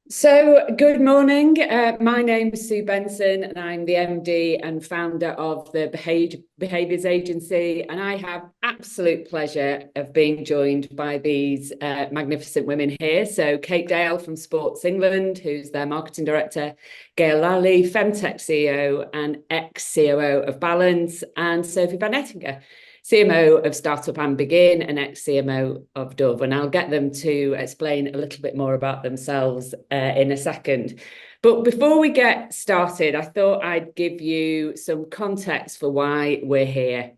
So, good morning. My name is Sue Benson, and I'm the MD and founder of the Behaviours Agency. And I have absolute pleasure of being joined by these magnificent women here. So, Kate Dale from Sports England, who's their marketing director, Gail Lally, Femtech CEO and ex-COO of Balance, and Sophie Van Ettinger, CMO of Startup and Begin and ex-CMO of Dove. And I'll get them to explain a little bit more about themselves in a second. But before we get started, I thought I'd give you some context for why we're here.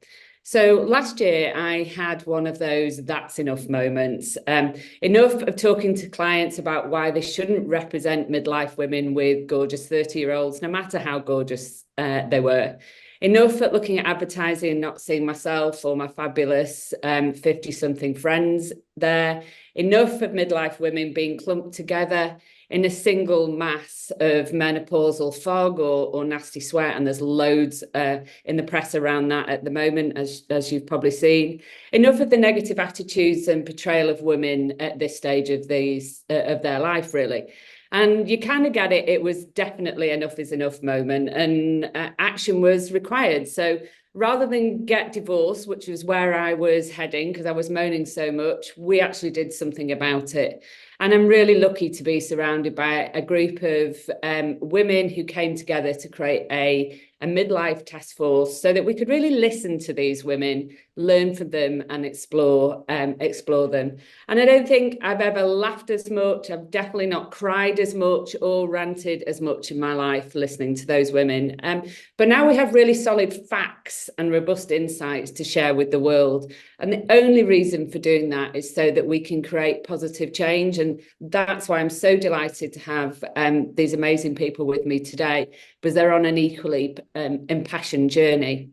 So last year, I had one of those that's enough moments. Enough of talking to clients about why they shouldn't represent midlife women with gorgeous 30-year-olds, no matter how gorgeous they were. Enough at looking at advertising and not seeing myself or my fabulous 50-something friends there. Enough of midlife women being clumped together in a single mass of menopausal fog or nasty sweat. And there's loads in the press around that at the moment, as you've probably seen. Enough of the negative attitudes and portrayal of women at this stage of their life, really. And you kind of get it. It was definitely enough is enough moment, and action was required. So rather than get divorced, which was where I was heading because I was moaning so much, we actually did something about it. And I'm really lucky to be surrounded by a group of women who came together to create a midlife task force so that we could really listen to these women, learn from them and explore them. And I don't think I've ever laughed as much. I've definitely not cried as much or ranted as much in my life listening to those women. But now we have really solid facts and robust insights to share with the world. And the only reason for doing that is so that we can create positive change. And that's why I'm so delighted to have these amazing people with me today, because they're on an equally impassioned journey.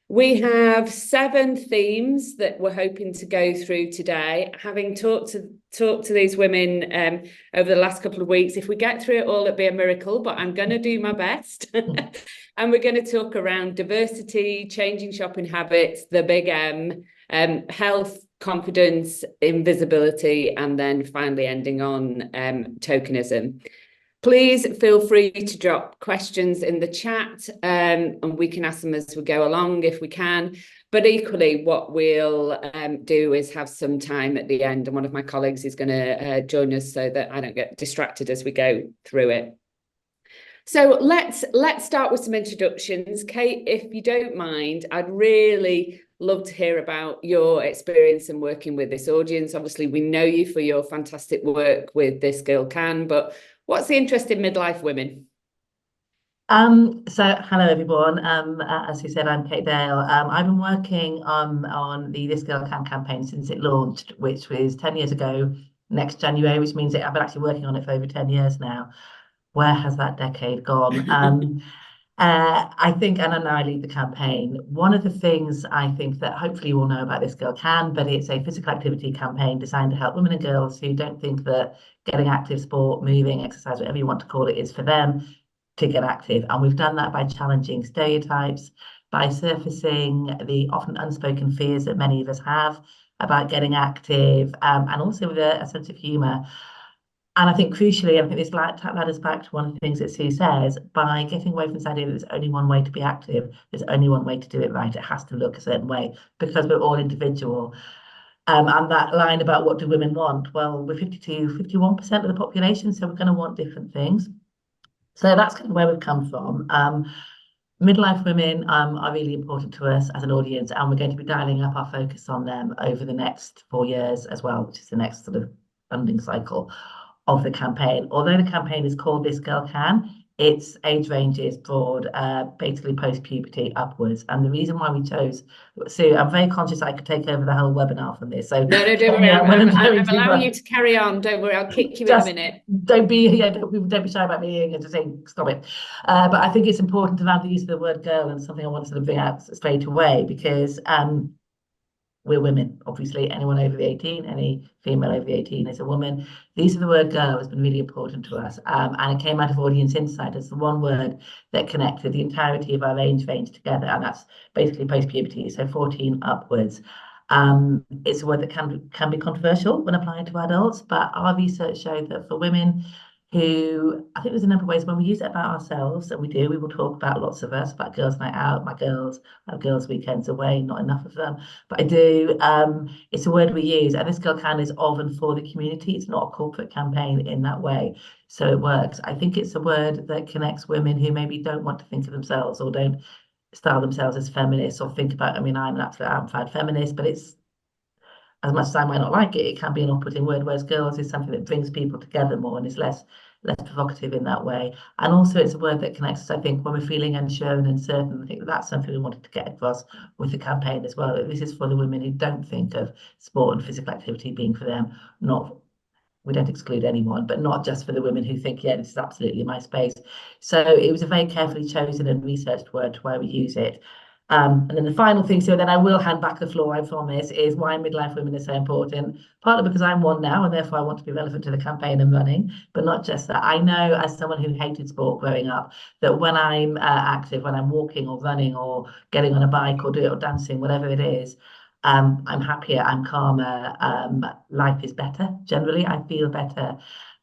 We have 7 themes that we're hoping to go through today. Having talked to these women over the last couple of weeks, if we get through it all, it'll be a miracle, but I'm going to do my best. And we're going to talk around diversity, changing shopping habits, the big M, health, confidence, invisibility, and then finally ending on tokenism. Please feel free to drop questions in the chat and we can ask them as we go along if we can. But equally, what we'll do is have some time at the end, and one of my colleagues is going to join us so that I don't get distracted as we go through it. So let's start with some introductions. Kate, if you don't mind, I'd really love to hear about your experience in working with this audience. Obviously, we know you for your fantastic work with This Girl Can, but what's the interest in midlife women? So hello everyone. As you said, I'm Kate Dale. I've been working on the This Girl Can campaign since it launched, which was 10 years ago next January, which means that I've been actually working on it for over 10 years now. Where has that decade gone? I think, and now I lead the campaign. One of the things I think that hopefully you all know about This Girl Can, but it's a physical activity campaign designed to help women and girls who don't think that getting active, sport, moving, exercise, whatever you want to call it, is for them to get active. And we've done that by challenging stereotypes, by surfacing the often unspoken fears that many of us have about getting active, and also with a sense of humour. And I think crucially, I think this ladders back to one of the things that Sue says, by getting away from this idea that there's only one way to be active, there's only one way to do it right. It has to look a certain way because we're all individual. And that line about what do women want? Well, we're 51% of the population, so we're going to want different things. So that's kind of where we've come from. Midlife women are really important to us as an audience, and we're going to be dialing up our focus on them over the next 4 years as well, which is the next sort of funding cycle of the campaign. Although the campaign is called This Girl Can, its age range is broad, basically post-puberty upwards. And the reason why we chose, Sue, I'm very conscious I could take over the whole webinar from this. So no, don't worry. I'm allowing you to carry on. Don't worry. I'll kick you in a minute. Don't be shy about me and just saying stop it. But I think it's important to have the use of the word girl, and something I want to sort of bring out straight away, because we're women, obviously. Anyone over the 18, any female over the 18 is a woman. The use of the word girl has been really important to us. And it came out of audience insight as the one word that connected the entirety of our age range together. And that's basically post-puberty, so 14 upwards. It's a word that can be controversial when applied to adults, but our research showed that for women who I think there's a number of ways when we use it about ourselves, and we will talk about lots of us, about girls' night out, my girls, I have girls' weekends away, not enough of them, but I do. It's a word we use, and This Girl Can is of and for the community. It's not a corporate campaign in that way, so it works. I think it's a word that connects women who maybe don't want to think of themselves or don't style themselves as feminists or think about, I mean, I'm an absolute outside feminist, but it's, as much as I might not like it, it can be an off-putting word, whereas girls is something that brings people together more and is less provocative in that way. And also it's a word that connects us, I think, when we're feeling unsure and uncertain. I think that's something we wanted to get across with the campaign as well. This is for the women who don't think of sport and physical activity being for them. Not, we don't exclude anyone, but not just for the women who think, yeah, this is absolutely my space. So it was a very carefully chosen and researched word where we use it. And then the final thing, so then I will hand back the floor, I promise, is why midlife women are so important. Partly because I'm one now, and therefore I want to be relevant to the campaign I'm running, but not just that. I know, as someone who hated sport growing up, that when I'm active, when I'm walking or running or getting on a bike or dancing, whatever it is, I'm happier, I'm calmer, life is better. Generally, I feel better.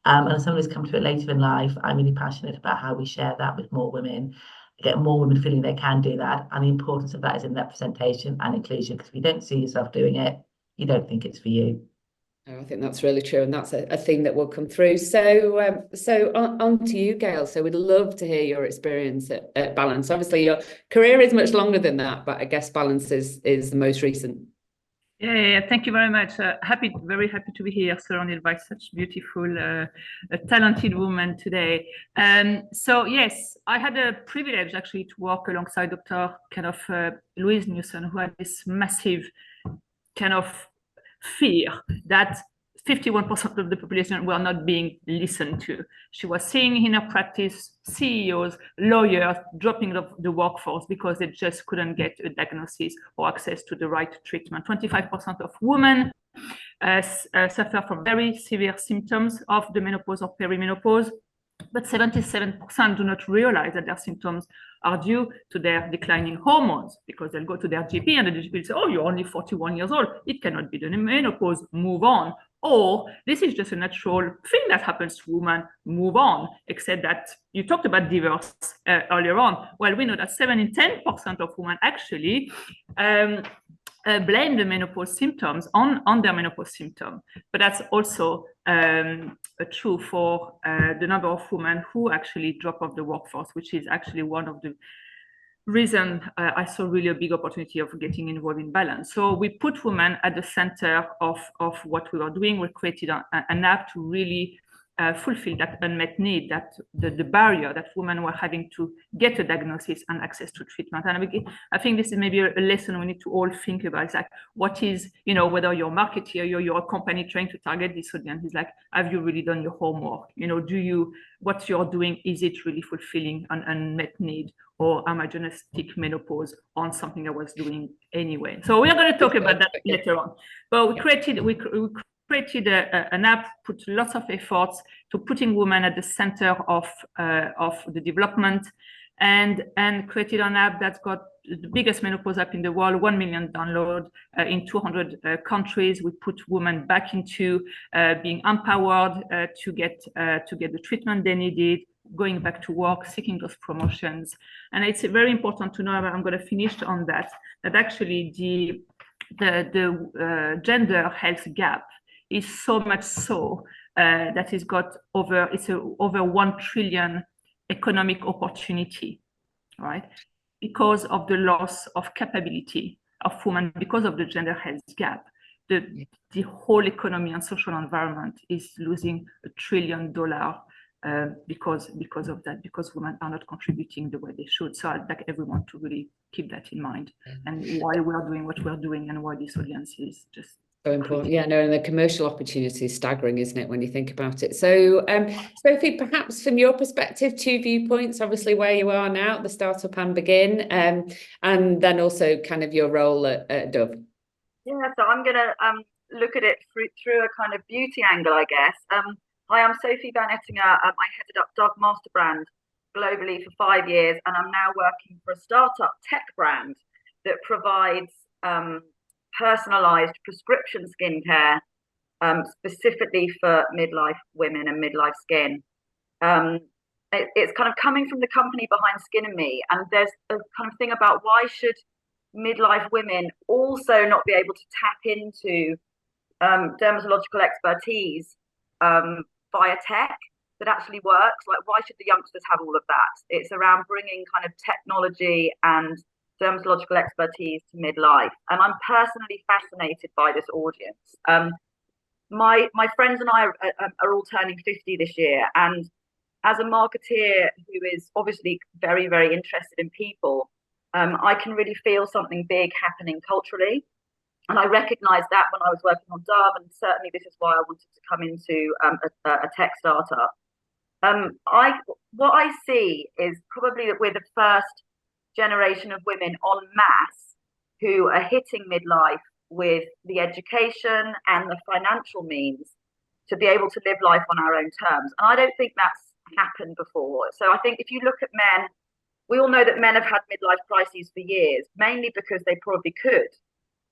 And as someone who's come to it later in life, I'm really passionate about how we share that with more women, get more women feeling they can do that. And the importance of that is in representation and inclusion, because if you don't see yourself doing it, you don't think it's for you. I think that's really true, and that's a theme that will come through. So, on to you, Gail. So, we'd love to hear your experience at Balance. Obviously, your career is much longer than that, but I guess Balance is the most recent. Yeah, thank you very much. Very happy to be here, surrounded by such beautiful, talented women today. So yes, I had a privilege actually to work alongside Dr. Louise Newson, who had this massive kind of fear that 51% of the population were not being listened to. She was seeing in her practice CEOs, lawyers dropping off the workforce because they just couldn't get a diagnosis or access to the right treatment. 25% of women suffer from very severe symptoms of the menopause or perimenopause, but 77% do not realize that their symptoms are due to their declining hormones, because they'll go to their GP and the GP will say, oh, you're only 41 years old. It cannot be the menopause, move on. Or this is just a natural thing that happens to women, move on, except that you talked about divorce earlier on. Well, we know that 7 in 10% of women actually blame the menopause symptoms on their menopause symptom. But that's also true for the number of women who actually drop off the workforce, which is actually one of the reasons I saw really a big opportunity of getting involved in Balance. So we put women at the center of what we were doing. We created an app to really fulfill that unmet need, that the barrier that women were having to get a diagnosis and access to treatment. And I think this is maybe a lesson we need to all think about. It's like, what is, whether you're a marketer, you're a company trying to target this audience, is like, have you really done your homework? What you're doing, is it really fulfilling an unmet need? Or am I going to stick menopause on something I was doing anyway? So we are going to talk about that later on. But we created an app, put lots of efforts to putting women at the center of the development, and created an app that's got the biggest menopause app in the world, 1 million downloads in 200 countries. We put women back into being empowered to get the treatment they needed, going back to work, seeking those promotions. And it's very important to know, I'm going to finish on that actually the gender health gap is so much so that it's got over 1 trillion economic opportunity, right? Because of the loss of capability of women, because of the gender health gap, the whole economy and social environment is losing $1 trillion because of that, because women are not contributing the way they should. So I'd like everyone to really keep that in mind, and why we are doing what we're doing, and why this audience is just so important. Yeah, no, and the commercial opportunity is staggering, isn't it, when you think about it? So, Sophie, perhaps from your perspective, 2 viewpoints, obviously where you are now at the startup and Begin, and then also kind of your role at Dove. Yeah, so I'm going to look at it through a kind of beauty angle, I guess. Hi, I'm Sophie Van Ettinger. I headed up Dove Master Brand globally for 5 years, and I'm now working for a startup tech brand that provides personalized prescription skincare specifically for midlife women and midlife skin. It's kind of coming from the company behind Skin and Me, and there's a kind of thing about why should midlife women also not be able to tap into dermatological expertise via tech that actually works? Like, why should the youngsters have all of that? It's around bringing kind of technology and dermatological expertise to midlife, and I'm personally fascinated by this audience. My friends and I are all turning 50 this year, and as a marketeer who is obviously very, very interested in people, I can really feel something big happening culturally. And I recognized that when I was working on Dove, and certainly this is why I wanted to come into a tech startup. What I see is probably that we're the first generation of women en masse who are hitting midlife with the education and the financial means to be able to live life on our own terms. And I don't think that's happened before. So I think if you look at men, we all know that men have had midlife crises for years, mainly because they probably could.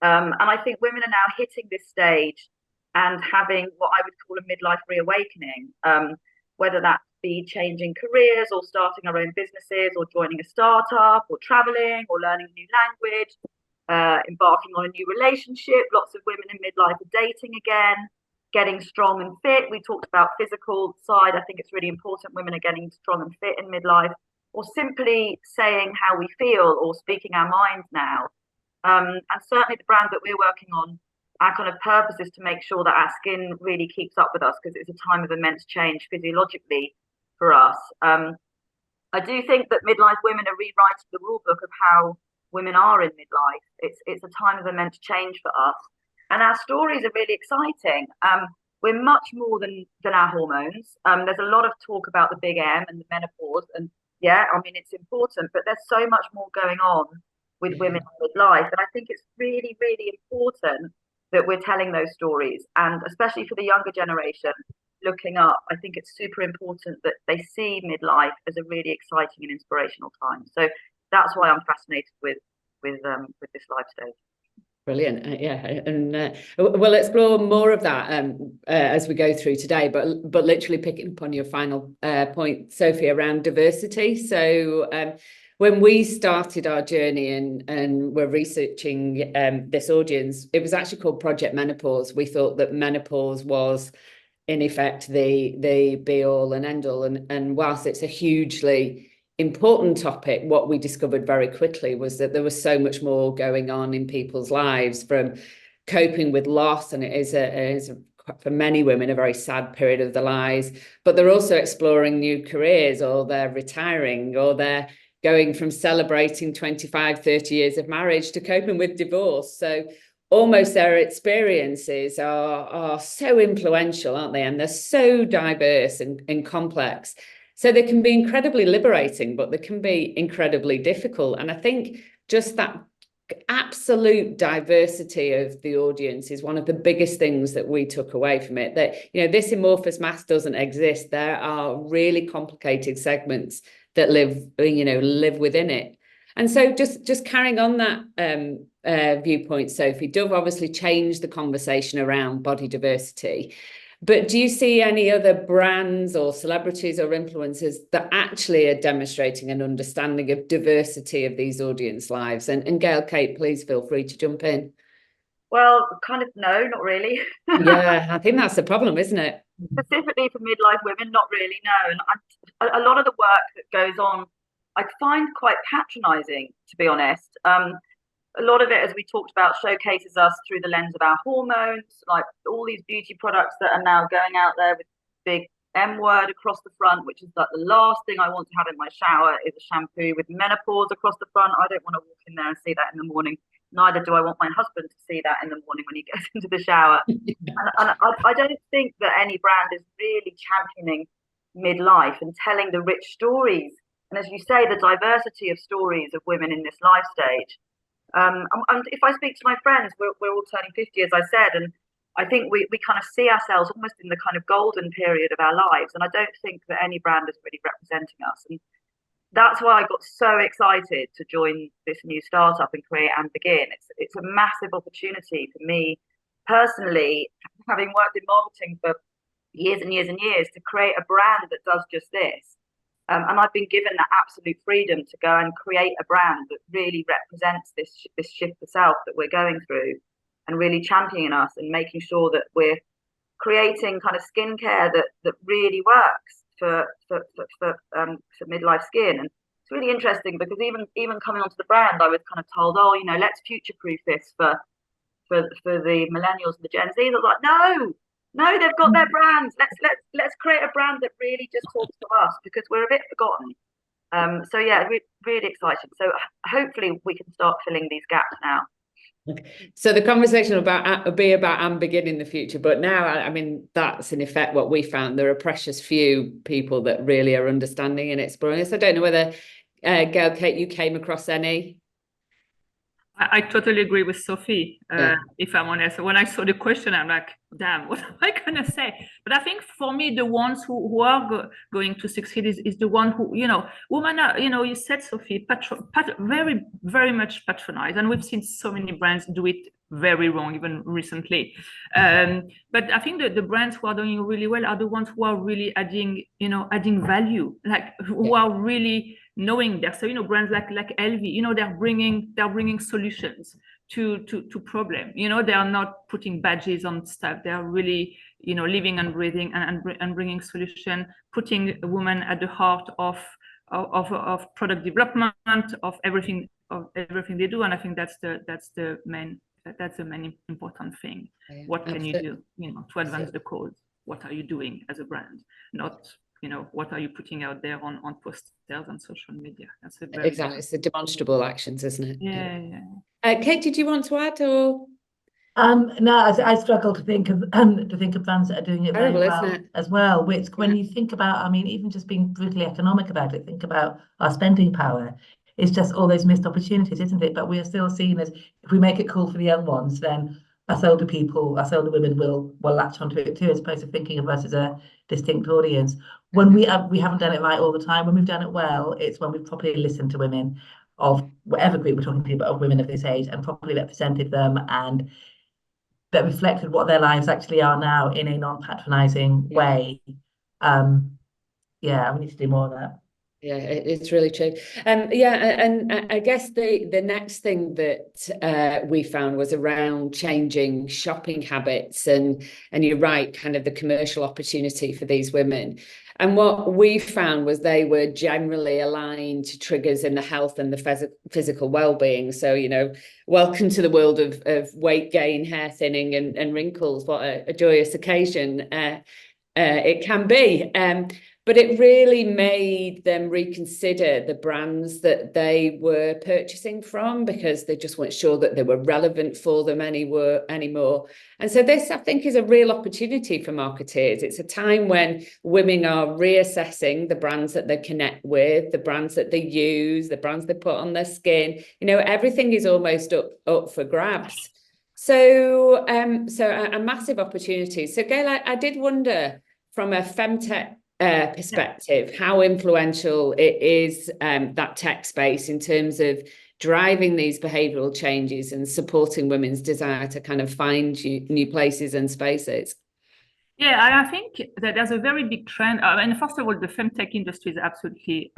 And I think women are now hitting this stage and having what I would call a midlife reawakening, whether that be changing careers or starting our own businesses or joining a startup or traveling or learning a new language, embarking on a new relationship. Lots of women in midlife are dating again, getting strong and fit. We talked about physical side. I think it's really important women are getting strong and fit in midlife, or simply saying how we feel or speaking our minds now. And certainly the brand that we're working on, our kind of purpose is to make sure that our skin really keeps up with us, because it's a time of immense change physiologically for us. I do think that midlife women are rewriting the rule book of how women are in midlife. It's a time of immense change for us. And our stories are really exciting. We're much more than our hormones. There's a lot of talk about the big M and the menopause. And yeah, I mean, it's important, but there's so much more going on with women in midlife. And I think it's really, really important that we're telling those stories. And especially for the younger generation looking up, I think it's super important that they see midlife as a really exciting and inspirational time. So that's why I'm fascinated with this life stage. Brilliant. Yeah, and we'll explore more of that as we go through today, but literally picking up on your final point, Sophie, around diversity. So when we started our journey and we're researching this audience, it was actually called Project Menopause. We thought that menopause was in effect the be all and end all, and whilst it's a hugely important topic, what we discovered very quickly was that there was so much more going on in people's lives, from coping with loss, and it is for many women a very sad period of their lives, but they're also exploring new careers, or they're retiring, or they're going from celebrating 25, 30 years of marriage to coping with divorce. So almost their experiences are so influential, aren't they? And they're so diverse and complex. So they can be incredibly liberating, but they can be incredibly difficult. And I think just that absolute diversity of the audience is one of the biggest things that we took away from it. That, you know, this amorphous mass doesn't exist. There are really complicated segments that live within it. And so just carrying on that viewpoint, Sophie, Dove obviously changed the conversation around body diversity. But do you see any other brands or celebrities or influencers that actually are demonstrating an understanding of diversity of these audience lives? And Gail, Kate, please feel free to jump in. Well, kind of no, not really. Yeah, I think that's the problem, isn't it? Specifically for midlife women, not really, no. And a lot of the work that goes on, I find quite patronizing, to be honest. A lot of it, as we talked about, showcases us through the lens of our hormones, like all these beauty products that are now going out there with big M word across the front, which is like the last thing I want to have in my shower is a shampoo with menopause across the front. I don't want to walk in there and see that in the morning. Neither do I want my husband to see that in the morning when he gets into the shower. And I don't think that any brand is really championing midlife and telling the rich stories. And as you say, the diversity of stories of women in this life stage. And if I speak to my friends, we're all turning 50, as I said, and I think we kind of see ourselves almost in the kind of golden period of our lives. And I don't think that any brand is really representing us. And that's why I got so excited to join this new startup and create and begin. It's a massive opportunity for me personally, having worked in marketing for years and years and years to create a brand that does just this. And I've been given that absolute freedom to go and create a brand that really represents this shift to self that we're going through, and really championing us and making sure that we're creating kind of skincare that really works for midlife skin. And it's really interesting because even coming onto the brand, I was kind of told, oh, you know, let's future-proof this for the millennials and the Gen Zs. I was like, no, they've got their brands. Let's create a brand that really just talks to us, because we're a bit forgotten. So yeah, really exciting. So hopefully we can start filling these gaps now. So the conversation will be about I'm beginning the future, but now, I mean, that's in effect what we found. There are precious few people that really are understanding and exploring this. I don't know whether, Gail, Kate, you came across any? I totally agree with Sophie, if I'm honest. When I saw the question, I'm like, damn, what am I going to say? But I think for me, the ones who are going to succeed is the one who, you know, women are, you know, you said, Sophie, very, very much patronized. And we've seen so many brands do it very wrong, even recently. But I think that the brands who are doing really well are the ones who are really adding value, like who are really knowing that. So, you know, brands like LV, you know, they're bringing solutions to problem. You know, they are not putting badges on stuff. They are really, you know, living and breathing and bringing solution, putting a woman at the heart of product development, of everything they do. And I think that's the main important thing. Yeah, what can you do, you know, to advance the cause? What are you doing as a brand? Not, you know, what are you putting out there on posters and social media? That's a very exactly. It's the demonstrable actions, isn't it? Yeah. Kate, did you want to add, or? No, I struggle to think of brands that are doing it very well as well. Which, when you think about, I mean, even just being brutally economic about it, think about our spending power. It's just all those missed opportunities, isn't it? But we are still seen as, if we make it cool for the young ones, then us older women will latch onto it too, as opposed to thinking of us as a distinct audience. When we haven't done it right all the time. When we've done it well, it's when we've properly listened to women of whatever group we're talking to, but of women of this age, and properly represented them, and that reflected what their lives actually are now in a non-patronizing way. We need to do more of that. Yeah, it's really true. And I guess the next thing that we found was around changing shopping habits, and you're right, kind of the commercial opportunity for these women. And what we found was they were generally aligned to triggers in the health and the physical well-being. So, you know, welcome to the world of weight gain, hair thinning, and wrinkles. What a joyous occasion it can be. But it really made them reconsider the brands that they were purchasing from, because they just weren't sure that they were relevant for them anymore. And so this, I think, is a real opportunity for marketeers. It's a time when women are reassessing the brands that they connect with, the brands that they use, the brands they put on their skin. You know, everything is almost up for grabs. So a massive opportunity. So Gail, I did wonder, from a femtech perspective, how influential it is, that tech space, in terms of driving these behavioural changes and supporting women's desire to kind of find new places and spaces. Yeah, I think that there's a very big trend. And first of all, the femtech industry is absolutely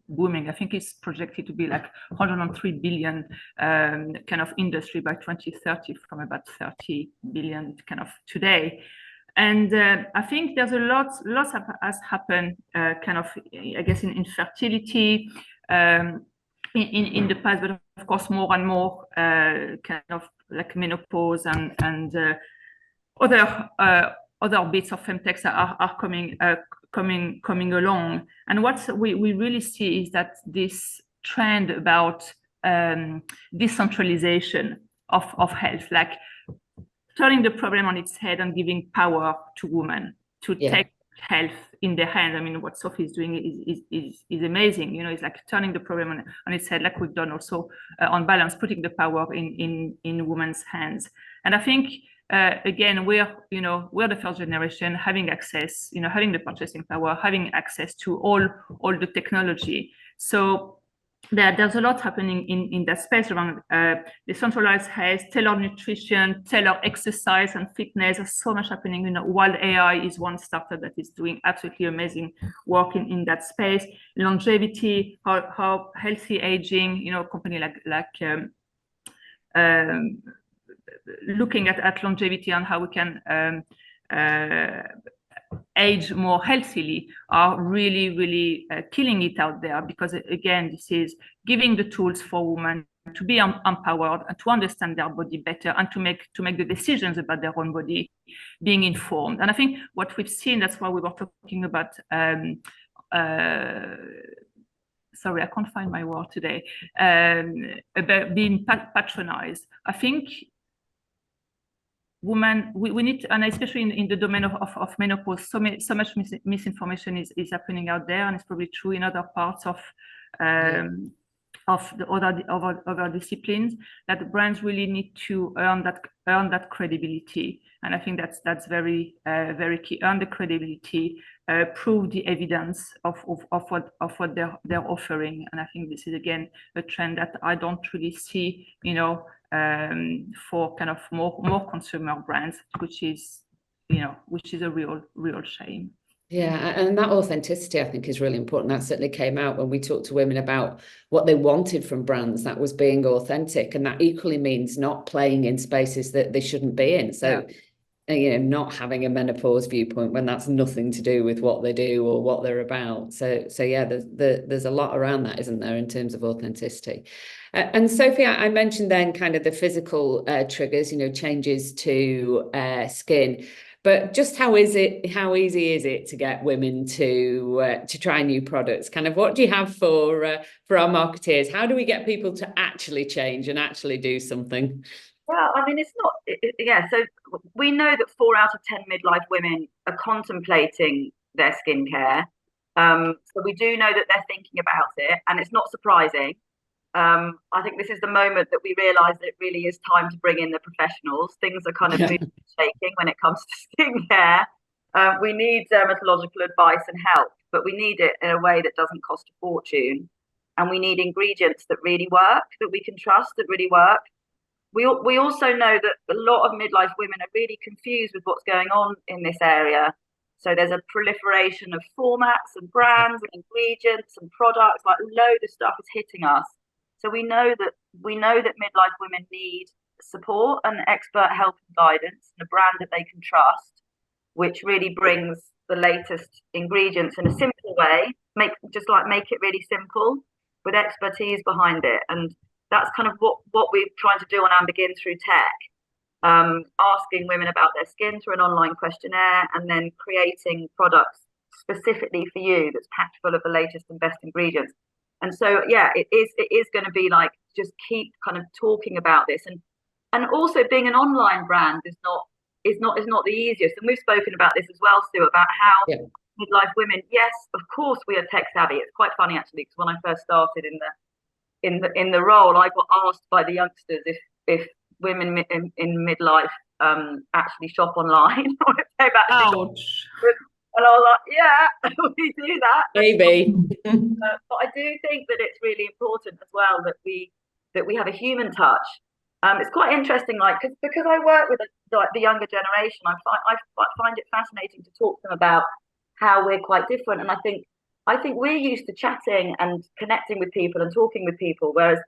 booming. I think it's projected to be like 103 billion kind of industry by 2030, from about 30 billion kind of today. And I think there's lots has happened, kind of, I guess, in fertility in the past, but of course more and more kind of like menopause and other bits of femtechs are coming along. And what we really see is that this trend about decentralization of health, like turning the problem on its head and giving power to women to take health in their hands. I mean, what Sophie is doing is amazing. You know, it's like turning the problem on its head, like we've done also on Balance, putting the power in women's hands. And I think again, we're the first generation having access, having the purchasing power, having access to all the technology. So there's a lot happening in that space around decentralized health, tailored nutrition, tailored exercise and fitness. There's so much happening. You know, Wild AI is one startup that is doing absolutely amazing work in that space. Longevity, how healthy aging. You know, a company like looking at longevity and how we can age more healthily are really killing it out there, because again, this is giving the tools for women to be empowered and to understand their body better and to make the decisions about their own body, being informed. And I think what we've seen, that's why we were talking about sorry, I can't find my word today, about being patronized. I think women, we need to, and especially in the domain of menopause, so much misinformation is happening out there, and it's probably true in other parts of the other disciplines, that the brands really need to earn that credibility. And I think that's very key. Earn the credibility, prove the evidence of what they're offering. And I think this is again a trend that I don't really see, you know, for kind of more consumer brands, which is a real shame. Yeah, and that authenticity, I think, is really important. That certainly came out when we talked to women about what they wanted from brands. That was being authentic, and that equally means not playing in spaces that they shouldn't be in. So, you know, not having a menopause viewpoint when that's nothing to do with what they do or what they're about. So yeah, there's a lot around that, isn't there, in terms of authenticity. And Sophie, I mentioned then kind of the physical triggers, you know, changes to skin. But just how easy is it to get women to try new products? Kind of what do you have for our marketeers? How do we get people to actually change and actually do something? Well, I mean, it's not, so we know that 4 out of 10 midlife women are contemplating their skincare. So we do know that they're thinking about it, and it's not surprising. I think this is the moment that we realise that it really is time to bring in the professionals. Things are kind of shaking when it comes to skincare. We need dermatological advice and help, but we need it in a way that doesn't cost a fortune. And we need ingredients that really work, that we can trust, that really work. We also know that a lot of midlife women are really confused with what's going on in this area. So there's a proliferation of formats and brands and ingredients and products, like a load of stuff is hitting us. So we know that midlife women need support and expert help and guidance, and a brand that they can trust, which really brings the latest ingredients in a simple way, make it really simple with expertise behind it. And that's kind of what we're trying to do on Begin through tech, asking women about their skin through an online questionnaire, and then creating products specifically for you that's packed full of the latest and best ingredients. And so, yeah, it is going to be like, just keep kind of talking about this, and also being an online brand is not the easiest. And we've spoken about this as well, Sue, about how midlife women, yes, of course we are tech savvy. It's quite funny actually, because when I first started in the role, I got asked by the youngsters if women in midlife actually shop online. Ouch. And I was like, yeah, we do that. Maybe. But I do think that it's really important as well that we have a human touch. It's quite interesting, like, because I work with the younger generation, I find it fascinating to talk to them about how we're quite different. And I think we're used to chatting and connecting with people and talking with people, whereas,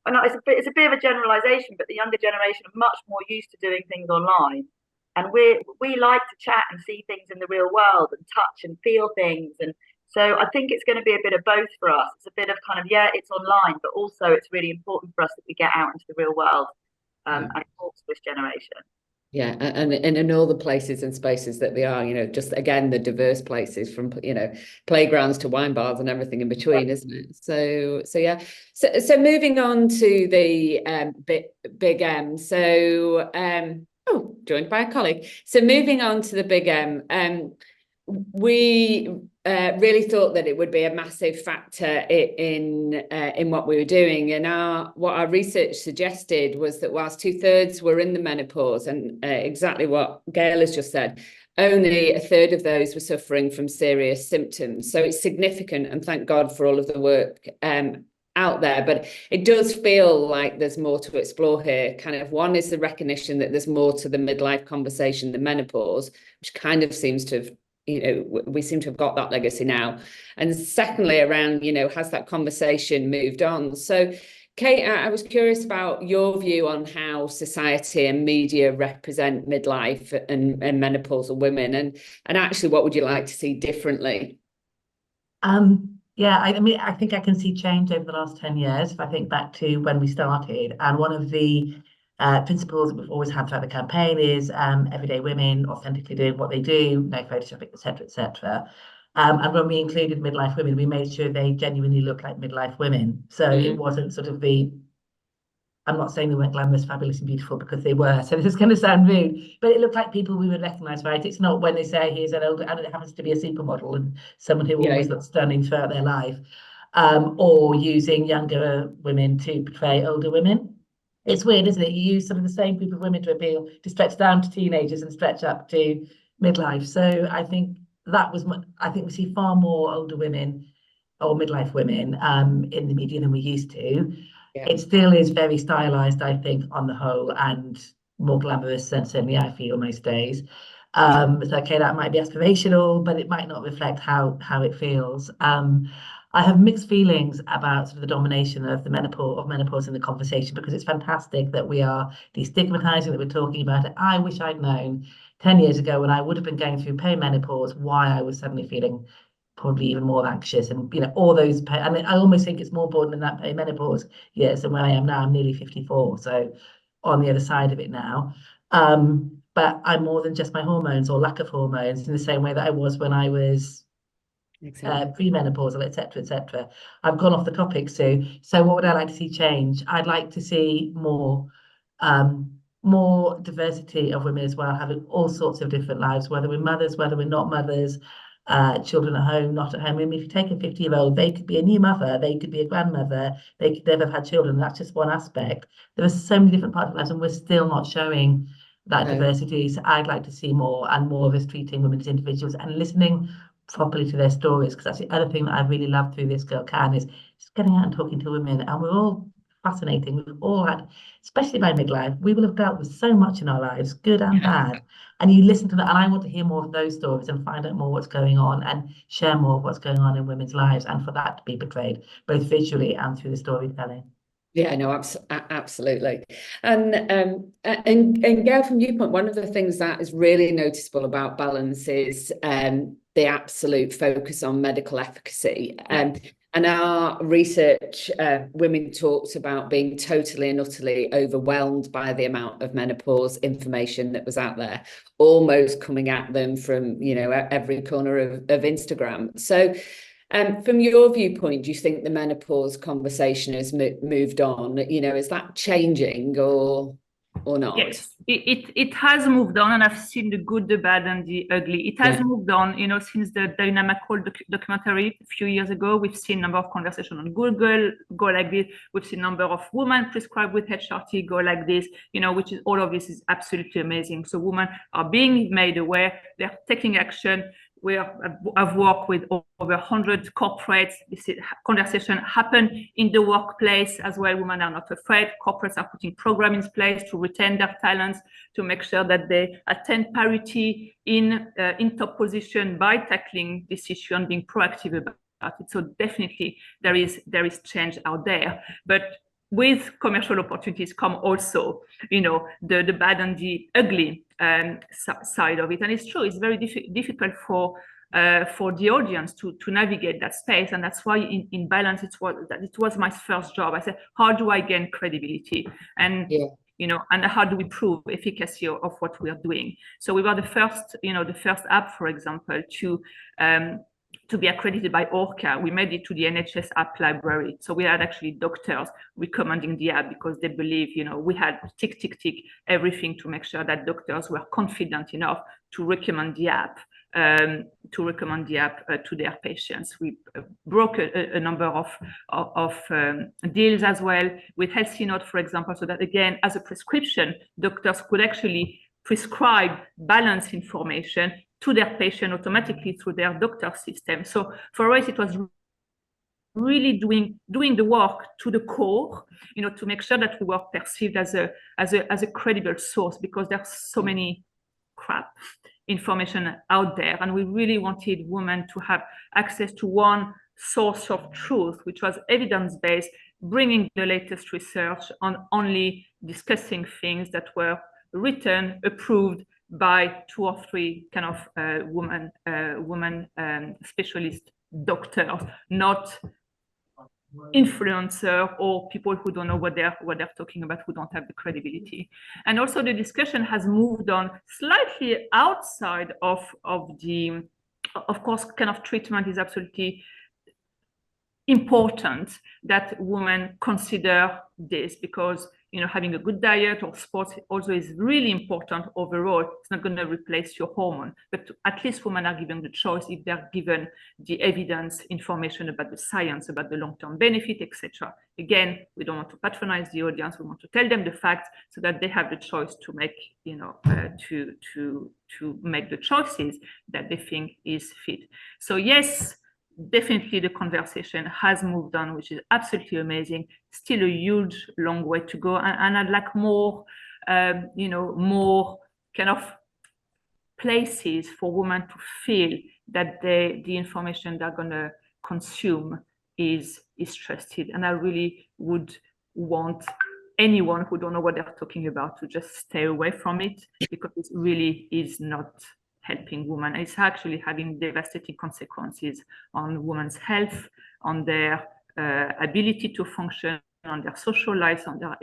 I know it's a bit of a generalization, but the younger generation are much more used to doing things online. And we like to chat and see things in the real world and touch and feel things. And so I think it's going to be a bit of both for us. It's a bit of kind of, it's online, but also it's really important for us that we get out into the real world and talk to this generation. Yeah, and in all the places and spaces that they are, you know, just again, the diverse places from, you know, playgrounds to wine bars and everything in between, isn't it? So yeah. So moving on to the big M. So joined by a colleague. So moving on to the big M, we really thought that it would be a massive factor in what we were doing, and what our research suggested was that whilst 2/3 were in the menopause, and exactly what Gail has just said, only 1/3 of those were suffering from serious symptoms. So it's significant, and thank God for all of the work out there, but it does feel like there's more to explore here. Kind of one is the recognition that there's more to the midlife conversation than menopause, which kind of seems to have, we seem to have got that legacy now. And secondly, around, has that conversation moved on? So Kate, I was curious about your view on how society and media represent midlife and menopausal women, and actually what would you like to see differently? Yeah, I mean, I think I can see change over the last 10 years. If I think back to when we started, and one of the principles that we've always had throughout the campaign is everyday women authentically doing what they do, no photoshopping, etc., etc. And when we included midlife women, we made sure they genuinely look like midlife women. So it wasn't sort of I'm not saying they weren't glamorous, fabulous, and beautiful, because they were. So this is going to sound rude, but it looked like people we would recognise, right? It's not when they say here's an older, and it happens to be a supermodel and someone who always looks stunning throughout their life, or using younger women to portray older women. It's weird, isn't it? You use some of the same group of women to appeal, to stretch down to teenagers and stretch up to midlife. So I think that was, I think we see far more older women or midlife women in the media than we used to. Yeah. It still is very stylized, I think, on the whole, and more glamorous than certainly I feel most days. So okay, that might be aspirational, but it might not reflect how it feels. I have mixed feelings about sort of the domination of the menopause in the conversation, because it's fantastic that we are destigmatizing, that we're talking about it. I wish I'd known 10 years ago, when I would have been going through perimenopause, why I was suddenly feeling probably even more anxious, and all those and I almost think it's more important in that perimenopause years than where I am now. I'm nearly 54, so on the other side of it now. But I'm more than just my hormones or lack of hormones, in the same way that I was when I was premenopausal, etc., etc. I've gone off the topic, Sue. So what would I like to see change? I'd like to see more diversity of women as well, having all sorts of different lives, whether we're mothers, whether we're not mothers, children at home, not at home. I mean, if you take a 50-year-old, they could be a new mother, they could be a grandmother, they could never have had children. That's just one aspect. There are so many different parts of life, and we're still not showing that diversity. So I'd like to see more, and more of us treating women as individuals and listening properly to their stories, because that's the other thing that I really love through This Girl Can, is just getting out and talking to women. And we're all fascinating. We've all had, especially by midlife, we will have dealt with so much in our lives, good and bad. And you listen to that, and I want to hear more of those stories and find out more what's going on, and share more of what's going on in women's lives, and for that to be portrayed both visually and through the storytelling. Yeah, no, absolutely. And Gail, from your point, one of the things that is really noticeable about balance is the absolute focus on medical efficacy. And our research, women talked about being totally and utterly overwhelmed by the amount of menopause information that was out there, almost coming at them from, every corner of Instagram. So from your viewpoint, do you think the menopause conversation has moved on? Is that changing or not? Yes, it has moved on, and I've seen the good, the bad, and the ugly. It has moved on, since the Diana McCall documentary a few years ago. We've seen number of conversations on Google go like this. We've seen number of women prescribed with HRT go like this, which is, all of this is absolutely amazing. So women are being made aware, they're taking action. I've worked with over 100 corporates. This conversation happen in the workplace as well. Women are not afraid. Corporates are putting programs in place to retain their talents, to make sure that they attain parity in top position by tackling this issue and being proactive about it. So definitely there is change out there. But with commercial opportunities come also, the bad and the ugly side of it. And it's true, it's very difficult for the audience to navigate that space. And that's why in Balance, it was my first job. I said, how do I gain credibility? And and how do we prove efficacy of what we are doing? So we were the first app, for example, to be accredited by ORCA. We made it to the NHS app library. So we had actually doctors recommending the app, because they believe, we had tick, everything to make sure that doctors were confident enough to recommend the app, to their patients. We broke a number of deals as well with Healthy Note, for example, so that, again, as a prescription, doctors could actually prescribe balance information to their patient automatically through their doctor system. So for us, it was really doing the work to the core, you know, to make sure that we were perceived as a credible source, because there's so many crap information out there, and we really wanted women to have access to one source of truth, which was evidence-based, bringing the latest research on only discussing things that were written, approved by 2 or 3 kind of women specialist doctors, not influencer or people who don't know what they're talking about, who don't have the credibility. And also the discussion has moved on slightly outside of the, of course, kind of treatment is absolutely important that women consider this, because, you know, having a good diet or sports also is really important overall. It's not going to replace your hormone, but at least women are given the choice if they're given the evidence, information about the science, about the long-term benefit, etc. Again, we don't want to patronize the audience. We want to tell them the facts so that they have the choice to make, you know, to make the choices that they think is fit. So yes, definitely the conversation has moved on, which is absolutely amazing. Still a huge, long way to go. And I'd like more, you know, more kind of places for women to feel that the information they're going to consume is trusted. And I really would want anyone who don't know what they're talking about to just stay away from it, because it really is not helping women. It's actually having devastating consequences on women's health, on their ability to function, on their social lives, on their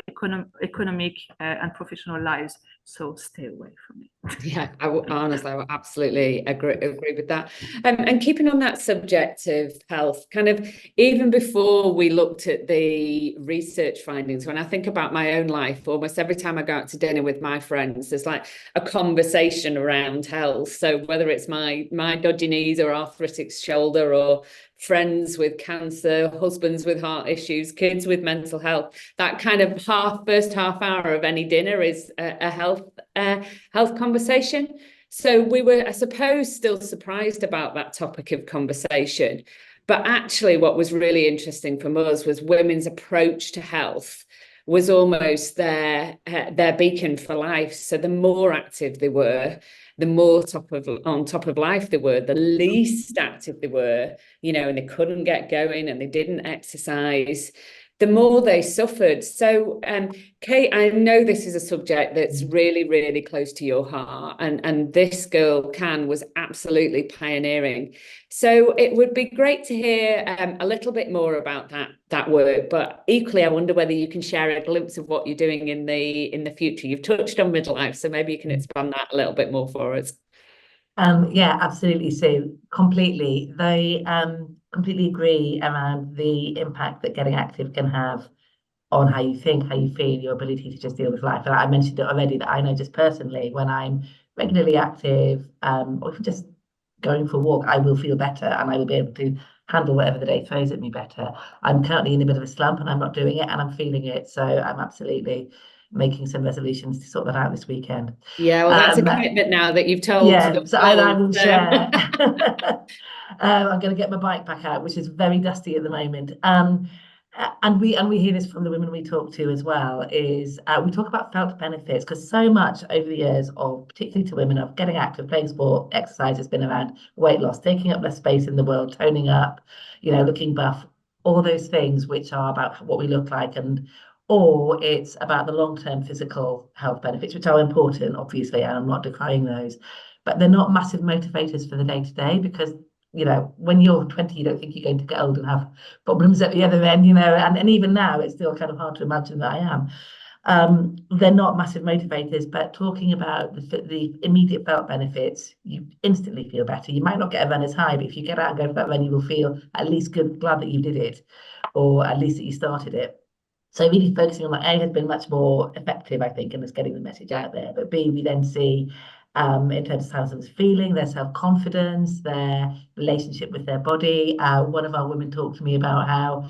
economic and professional lives. So stay away from it. Yeah, honestly, I would absolutely agree with that. And keeping on that subject of health, kind of even before we looked at the research findings, when I think about my own life, almost every time I go out to dinner with my friends, there's like a conversation around health. So whether it's my dodgy knees or arthritic shoulder, or friends with cancer, husbands with heart issues, kids with mental health, that kind of first half hour of any dinner is a health conversation. So we were, I suppose, still surprised about that topic of conversation. But actually what was really interesting from us was women's approach to health was almost their beacon for life. So the more active they were, the more on top of life they were, the least active they were, you know, and they couldn't get going and they didn't exercise, the more they suffered. So, Kate, I know this is a subject that's really, really close to your heart, and this girl, Can, was absolutely pioneering. So it would be great to hear a little bit more about that work, but equally, I wonder whether you can share a glimpse of what you're doing in the future. You've touched on midlife, so maybe you can expand that a little bit more for us. Yeah, absolutely, Sue. Completely. They completely agree around the impact that getting active can have on how you think, how you feel, your ability to just deal with life. And I mentioned it already that I know just personally, when I'm regularly active, or even just going for a walk, I will feel better and I will be able to handle whatever the day throws at me better. I'm currently in a bit of a slump and I'm not doing it and I'm feeling it. So I'm absolutely making some resolutions to sort that out this weekend. Yeah, well, that's a commitment now that you've told. Yeah, so I will share. I'm going to get my bike back out, which is very dusty at the moment. And we hear this from the women we talk to as well, is we talk about felt benefits, because so much over the years of, particularly to women, of getting active, playing sport, exercise has been around weight loss, taking up less space in the world, toning up, you know, looking buff, all those things which are about what we look like, or it's about the long-term physical health benefits, which are important, obviously, and I'm not decrying those, but they're not massive motivators for the day-to-day, because, you know, when you're 20, you don't think you're going to get old and have problems at the other end, you know, and even now it's still kind of hard to imagine that I am. They're not massive motivators, but talking about the immediate felt benefits, you instantly feel better. You might not get a runner's high, but if you get out and go for that run, you will feel at least glad that you did it, or at least that you started it. So really focusing on that, A, has been much more effective, I think, in us getting the message out there. But B, we then see in terms of how someone's feeling, their self-confidence, their relationship with their body. One of our women talked to me about how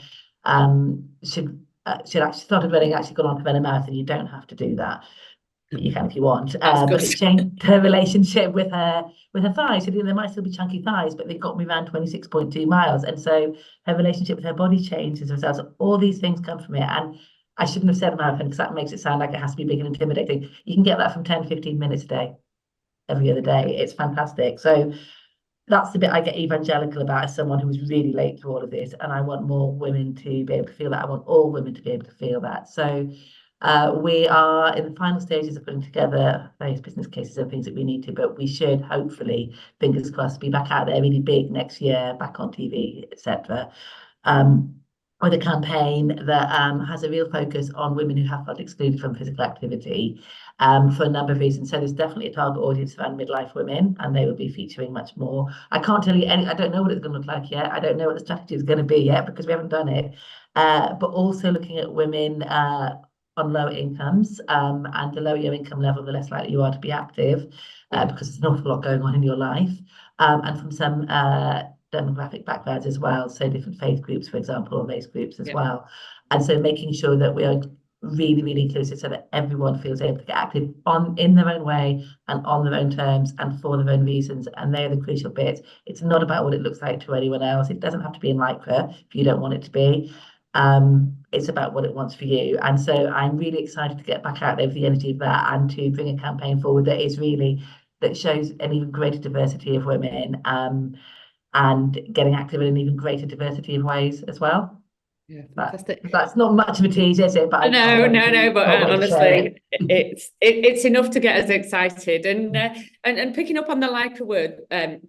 she'd actually started running, actually gone on to run a marathon. You don't have to do that. You can if you want, That's but good. it changed her relationship with her thighs. So there might still be chunky thighs, but they've got me around 26.2 miles, and so her relationship with her body changed as a result. So all these things come from it, and I shouldn't have said marathon because that makes it sound like it has to be big and intimidating. You can get that from 10-15 minutes a day, every other day. It's fantastic. So that's the bit I get evangelical about as someone who was really late to all of this, and I want more women to be able to feel that. I want all women to be able to feel that. So we are in the final stages of putting together various business cases and things that we need to, but we should hopefully, fingers crossed, be back out there really big next year, back on TV, etc. With a campaign that has a real focus on women who have felt excluded from physical activity for a number of reasons. So there's definitely a target audience around midlife women, and they will be featuring much more. I can't tell you I don't know what it's going to look like yet. I don't know what the strategy is going to be yet because we haven't done it. But also looking at women on lower incomes, and the lower your income level, the less likely you are to be active because there's an awful lot going on in your life, and from some demographic backgrounds as well, so different faith groups, for example, or race groups as well. And so making sure that we are really, really inclusive so that everyone feels able to get active in their own way and on their own terms and for their own reasons. And they're the crucial bits. It's not about what it looks like to anyone else. It doesn't have to be in lycra if you don't want it to be. It's about what it wants for you. And so I'm really excited to get back out there with the energy of that and to bring a campaign forward that shows an even greater diversity of women, and getting active in an even greater diversity of ways as well. Yeah, fantastic. That's not much of a tease, is it? But No, but honestly, it's enough to get us excited. And picking up on the lycra word,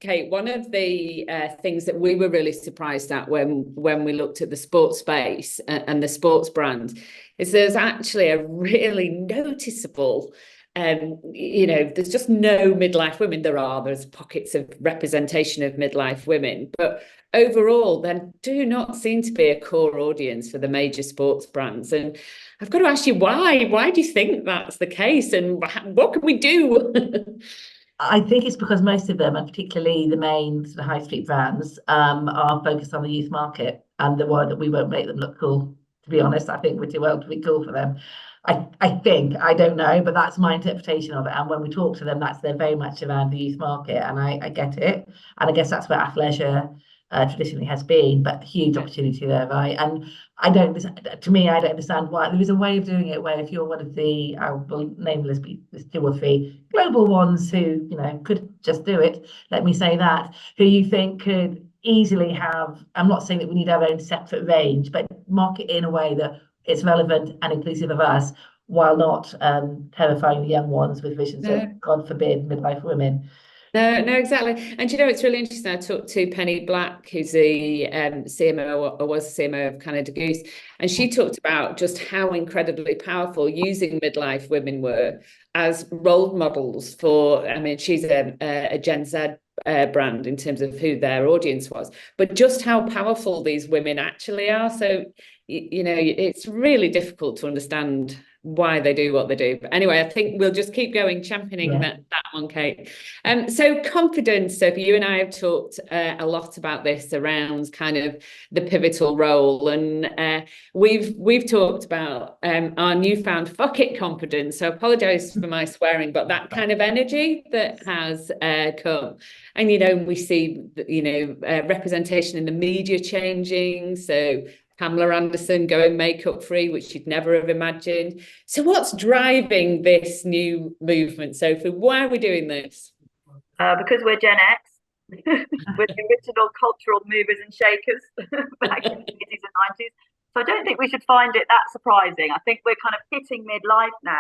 Kate, one of the things that we were really surprised at when we looked at the sports space and the sports brand is there's actually a really noticeable there's just no midlife women. There's pockets of representation of midlife women, but overall there do not seem to be a core audience for the major sports brands. And I've got to ask you, why do you think that's the case, and what can we do? I think it's because most of them, and particularly the main sort of high street brands, are focused on the youth market, and the word that we won't make them look cool. To be honest, I think we're too old to be cool for them. I think, I don't know, but that's my interpretation of it. And when we talk to them, they're very much around the youth market, and I get it. And I guess that's where athleisure traditionally has been, but huge opportunity there, right? And I don't understand why. There is a way of doing it where if you're one of the, I will name there's 2 or 3 global ones who, could just do it, let me say that, who you think could easily have, I'm not saying that we need our own separate range, but market in a way that it's relevant and inclusive of us, while not terrifying the young ones with visions of, God forbid, midlife women. No, exactly. And it's really interesting. I talked to Penny Black, who's the CMO, or was the CMO of Canada Goose, and she talked about just how incredibly powerful using midlife women were as role models for, she's a Gen Z brand in terms of who their audience was, but just how powerful these women actually are. So, it's really difficult to understand why they do what they do. But anyway, I think we'll just keep going championing that one, Kate. So confidence, Sophie, you and I have talked a lot about this around kind of the pivotal role, and we've talked about our newfound fuck it confidence. So I apologize for my swearing, but that kind of energy that has come. And we see representation in the media changing. So Pamela Anderson going makeup free, which you'd never have imagined. So what's driving this new movement, Sophie? Why are we doing this? Because we're Gen X. We're the original cultural movers and shakers back in the 80s and 90s. So I don't think we should find it that surprising. I think we're kind of hitting midlife now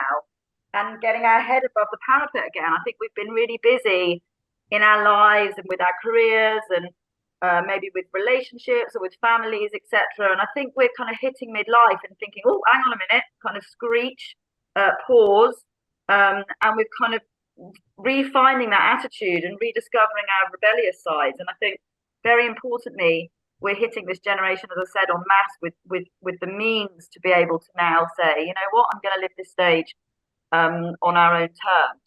and getting our head above the parapet again. I think we've been really busy in our lives and with our careers and maybe with relationships or with families, etc. And I think we're kind of hitting midlife and thinking, oh, hang on a minute, kind of screech, pause, and we're kind of refining that attitude and rediscovering our rebellious sides. And I think very importantly, we're hitting this generation, as I said, en masse with the means to be able to now say, you know what, I'm going to live this stage on our own terms.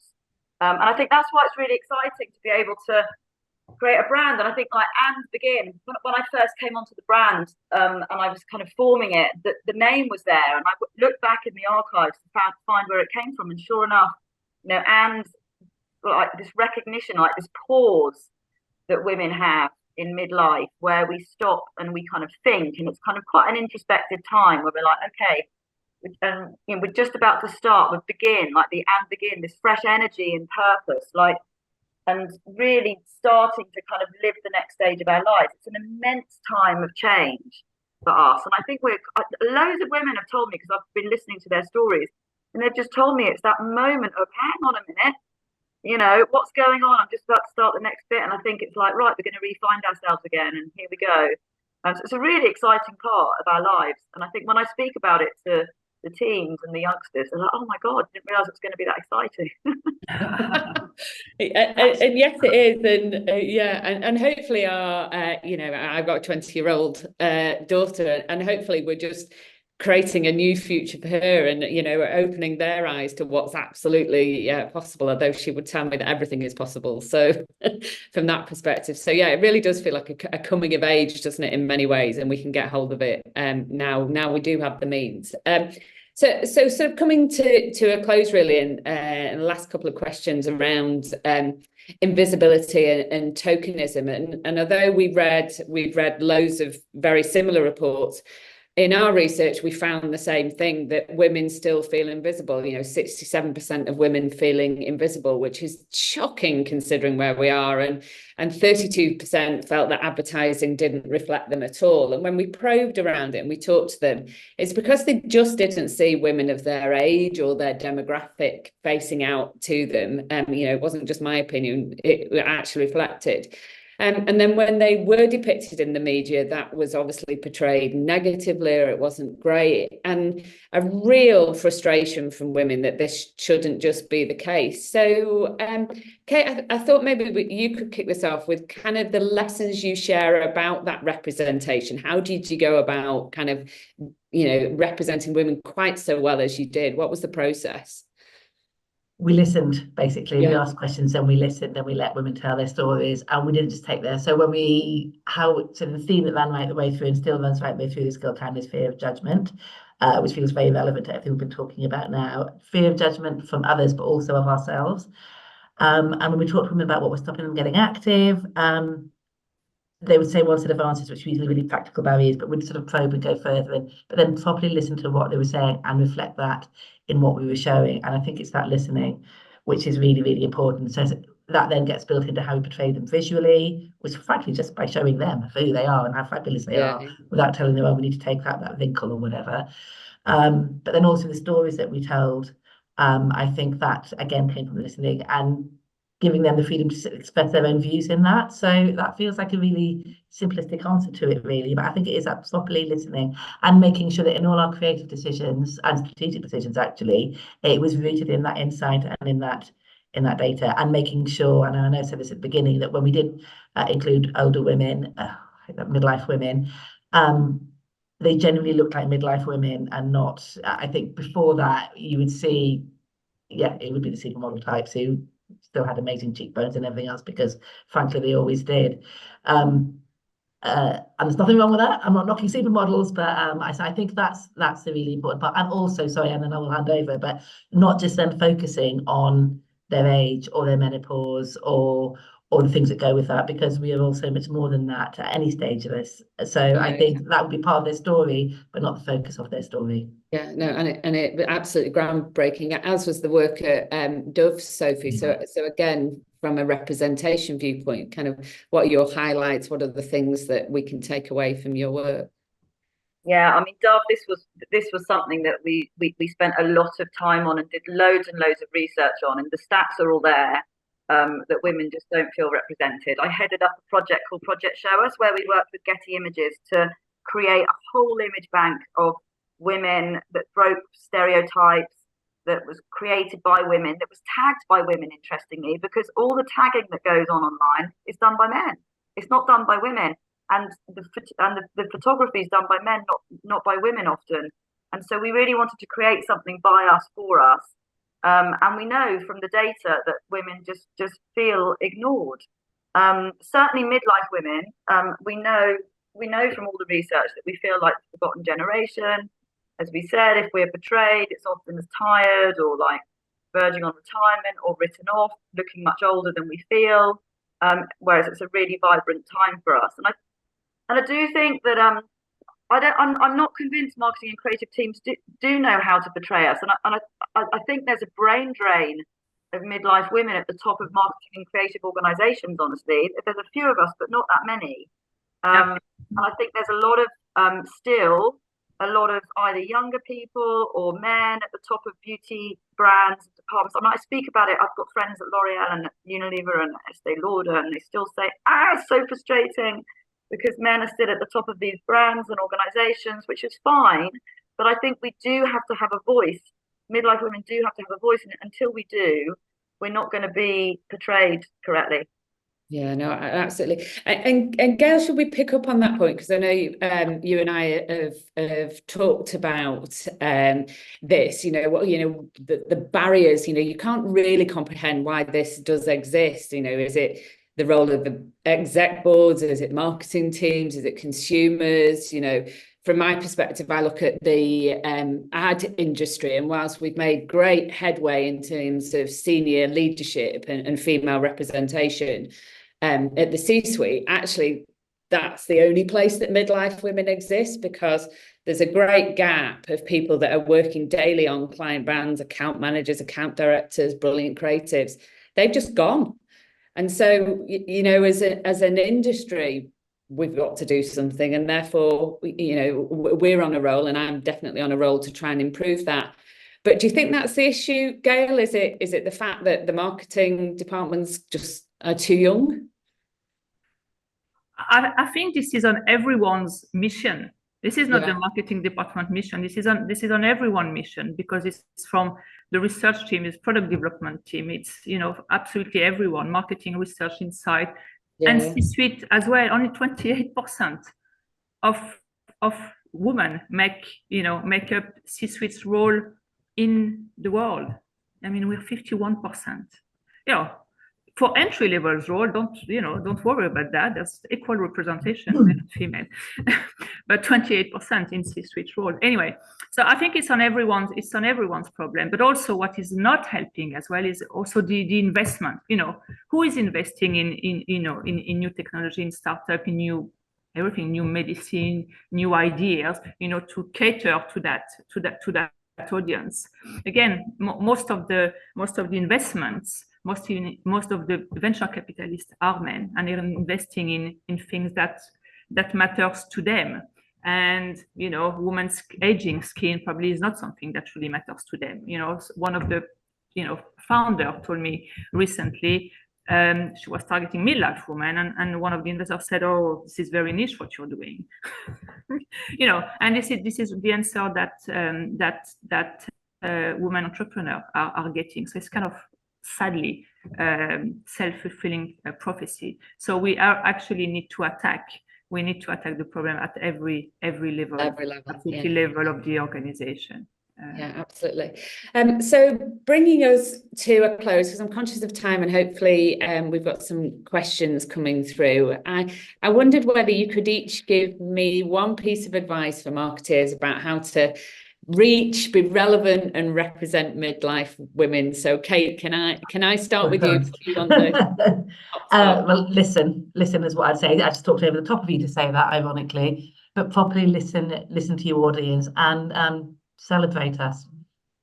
And I think that's why it's really exciting to be able to create a brand. And I think like and begin, when I first came onto the brand, and I was kind of forming it, the name was there, and I looked back in the archives to find where it came from, and sure enough, and like this recognition, like this pause that women have in midlife, where we stop and we kind of think, and it's kind of quite an introspective time where we're like, okay, and we're just about to start with begin, like the and begin, this fresh energy and purpose, like, and really starting to kind of live the next stage of our lives. It's an immense time of change for us, and I think loads of women have told me, because I've been listening to their stories, and they've just told me it's that moment of, hang on a minute, what's going on? I'm just about to start the next bit, and I think it's like, right, we're going to re-find ourselves again, and here we go. So it's a really exciting part of our lives, and I think when I speak about it to the teens and the youngsters, they're like, oh my god, I didn't realize it was going to be that exciting. and yes, it is, and and hopefully our I've got a 20-year-old daughter, and hopefully we're just creating a new future for her, and opening their eyes to what's absolutely possible, although she would tell me that everything is possible, so from that perspective, so it really does feel like a coming of age, doesn't it, in many ways, and we can get hold of it now we do have the means. So sort of coming to a close, really, and the last couple of questions around invisibility and tokenism, and although we've read loads of very similar reports, in our research, we found the same thing, that women still feel invisible. 67% of women feeling invisible, which is shocking considering where we are. And 32% felt that advertising didn't reflect them at all. And when we probed around it and we talked to them, it's because they just didn't see women of their age or their demographic facing out to them. It wasn't just my opinion, it actually reflected. And then when they were depicted in the media, that was obviously portrayed negatively, or it wasn't great. And a real frustration from women that this shouldn't just be the case. So, Kate, I thought maybe you could kick this off with kind of the lessons you share about that representation. How did you go about kind of, representing women quite so well as you did? What was the process? We listened, basically. We asked questions, and we listened, and we let women tell their stories, and we didn't just take their. So the theme that ran right the way through and still runs right the way through this girl kindness, fear of judgment, which feels very relevant to everything we've been talking about now. Fear of judgment from others, but also of ourselves. And when we talked to women about what was stopping them getting active, they would say one set of answers, which were usually really practical barriers, but we'd sort of probe and go further but then properly listen to what they were saying and reflect that in what we were showing. And I think it's that listening which is really, really important. So that then gets built into how we portray them visually, which frankly, just by showing them who they are and how fabulous they are, without telling them, oh, we need to take that wrinkle or whatever. But then also the stories that we told, I think that again came from listening and giving them the freedom to express their own views in that. So that feels like a really simplistic answer to it, really. But I think it is that properly listening and making sure that in all our creative decisions and strategic decisions, actually, it was rooted in that insight and in that data, and making sure, and I know I said this at the beginning, that when we did include older women, midlife women, they generally looked like midlife women and not, I think before that, you would see, it would be the supermodel types who still had amazing cheekbones and everything else, because frankly they always did, and there's nothing wrong with that. I'm not knocking supermodels, but I think that's the really important part. And also, sorry, and then I will hand over, but not just then focusing on their age or their menopause or the things that go with that, because we are all so much more than that at any stage of this. So I think that would be part of their story, but not the focus of their story. Yeah, no, and it absolutely groundbreaking, as was the work at Dove, Sophie. So again, from a representation viewpoint, kind of what are your highlights? What are the things that we can take away from your work? Yeah, I mean, Dove, this was something that we spent a lot of time on and did loads and loads of research on, and the stats are all there. That women just don't feel represented. I headed up a project called Project Show Us, where we worked with Getty Images to create a whole image bank of women that broke stereotypes, that was created by women, that was tagged by women, interestingly, because all the tagging that goes on online is done by men. It's not done by women. And the photography is done by men, not by women often. And so we really wanted to create something by us, for us. And we know from the data that women just feel ignored. Certainly midlife women, we know from all the research that we feel like the forgotten generation. As we said, if we're portrayed, it's often as tired or like verging on retirement or written off, looking much older than we feel, whereas it's a really vibrant time for us. And I do think that I'm not convinced marketing and creative teams do know how to portray us. And I think there's a brain drain of midlife women at the top of marketing and creative organizations, honestly. There's a few of us, but not that many. And I think there's a lot of still a lot of either younger people or men at the top of beauty brands and departments. I mean, I speak about it. I've got friends at L'Oreal and Unilever and Estee Lauder, and they still say, it's so frustrating because men are still at the top of these brands and organizations, which is fine. But I think we do have to have a voice. Midlife women do have to have a voice. And until we do, we're not going to be portrayed correctly. Yeah, no, absolutely. And Gail, should we pick up on that point? Because I know you and I have talked about this, the barriers, you can't really comprehend why this does exist. Is it the role of the exec boards? Is it marketing teams? Is it consumers? From my perspective, I look at the ad industry, and whilst we've made great headway in terms of senior leadership and female representation, at the C-suite, actually, that's the only place that midlife women exist, because there's a great gap of people that are working daily on client brands, account managers, account directors, brilliant creatives. They've just gone. And so, as an industry, we've got to do something. And therefore, we're on a roll, and I'm definitely on a roll to try and improve that. But do you think that's the issue, Gail? Is it the fact that the marketing departments just are too young? I think this is on everyone's mission. This is not the marketing department mission. This is on everyone's mission, because it's from the research team, it's product development team. It's absolutely everyone, marketing, research, insight, and C-suite as well. Only 28% of women make up C-suite's role in the world. I mean, we're 51%. For entry levels role, don't worry about that. There's equal representation, men and female, but 28% in C-suite role. Anyway, so I think it's on everyone's problem. But also, what is not helping as well is also the investment. Who is investing in new technology, in startup, in new medicine, new ideas, to cater to that audience. Again, most of the investments. Most of the venture capitalists are men, and they're investing in things that matters to them. And women's aging skin probably is not something that really matters to them. One of the founder told me recently, she was targeting midlife women, and one of the investors said, "Oh, this is very niche what you're doing." And this is the answer that women entrepreneurs are getting. So it's kind of sadly self-fulfilling prophecy. So we actually need to attack the problem at every level level of the organization. Yeah, absolutely. So bringing us to a close, because I'm conscious of time, and hopefully we've got some questions coming through. I wondered whether you could each give me one piece of advice for marketers about how to reach, be relevant, and represent midlife women. So, Kate, can I start with you? Well, listen is what I'd say. I just talked over the top of you to say that, ironically, but properly listen to your audience and celebrate us,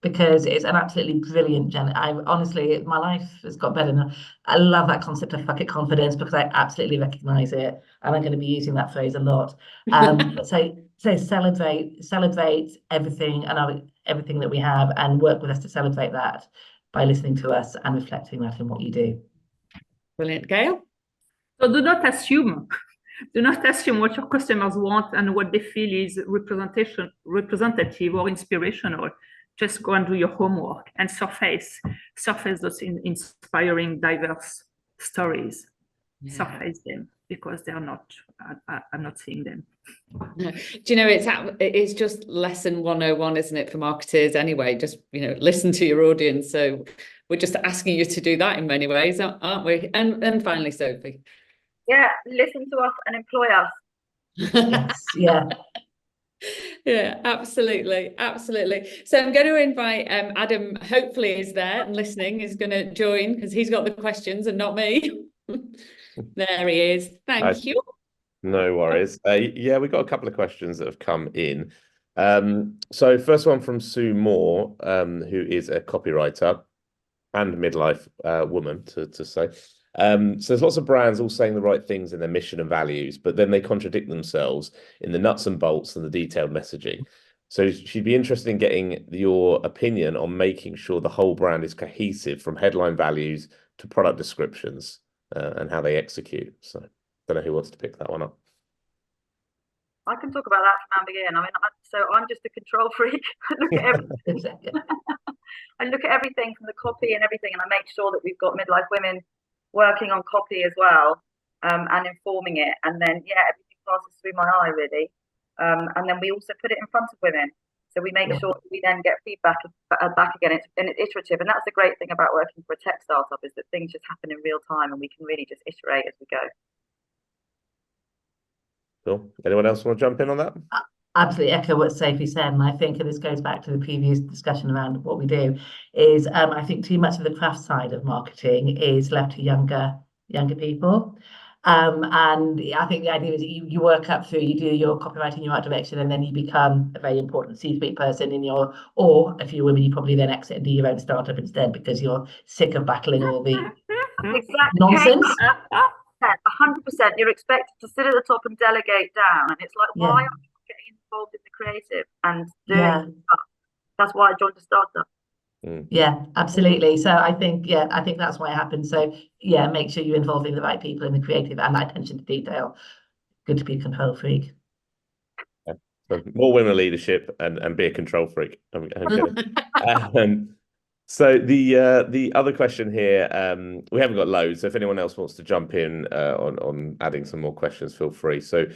because it's an absolutely brilliant honestly, my life has got better now. I love that concept of fuck it confidence, because I absolutely recognize it, and I'm going to be using that phrase a lot. So celebrate everything and everything that we have, and work with us to celebrate that by listening to us and reflecting that in what you do. Brilliant. Gail? So do not assume what your customers want and what they feel is representative or inspirational. Just go and do your homework and surface those inspiring, diverse stories. Yeah. Surface them, because they're not. I'm not seeing them. No. Do you know, it's just lesson 101, isn't it, for marketers anyway? Just listen to your audience. So we're just asking you to do that in many ways, aren't we? And finally, Sophie. Yeah, listen to us and employ us. Yes, yeah. Yeah, absolutely. So I'm going to invite Adam, hopefully is there and listening, is going to join because he's got the questions and not me. There he is. Thank you. No worries. Yeah, we've got a couple of questions that have come in. So first one from Sue Moore, who is a copywriter and midlife woman, to say. So there's lots of brands all saying the right things in their mission and values, but then they contradict themselves in the nuts and bolts and the detailed messaging. So she'd be interested in getting your opinion on making sure the whole brand is cohesive from headline values to product descriptions and how they execute. So I don't know who wants to pick that one up. I can talk about that from begin. I mean, so I'm just a control freak. I look at everything. I look at everything from the copy and everything, and I make sure that we've got midlife women working on copy as well, and informing it. And then, yeah, everything passes through my eye, really. And then we also put it in front of women. So we make sure that we then get feedback back again. And it's iterative. And that's the great thing about working for a tech startup, is that things just happen in real time and we can really just iterate as we go. Cool. Anyone else want to jump in on that? Absolutely echo what Sophie said, and I think, and this goes back to the previous discussion around what we do, is I think too much of the craft side of marketing is left to younger people. And I think the idea is that you work up through, you do your copywriting, your art direction, and then you become a very important C-suite person in your, or if you're women, you probably then exit and do your own startup instead because you're sick of battling all the nonsense. 100%. You're expected to sit at the top and delegate down, and it's like, why aren't you getting involved in the creative and doing stuff? That's why I joined a startup. Yeah, absolutely. So I think that's why it happens. So yeah, make sure you're involving the right people in the creative and that attention to detail. Good to be a control freak. Yeah. So more women leadership and be a control freak. So the other question here, we haven't got loads. So if anyone else wants to jump in on adding some more questions, feel free. So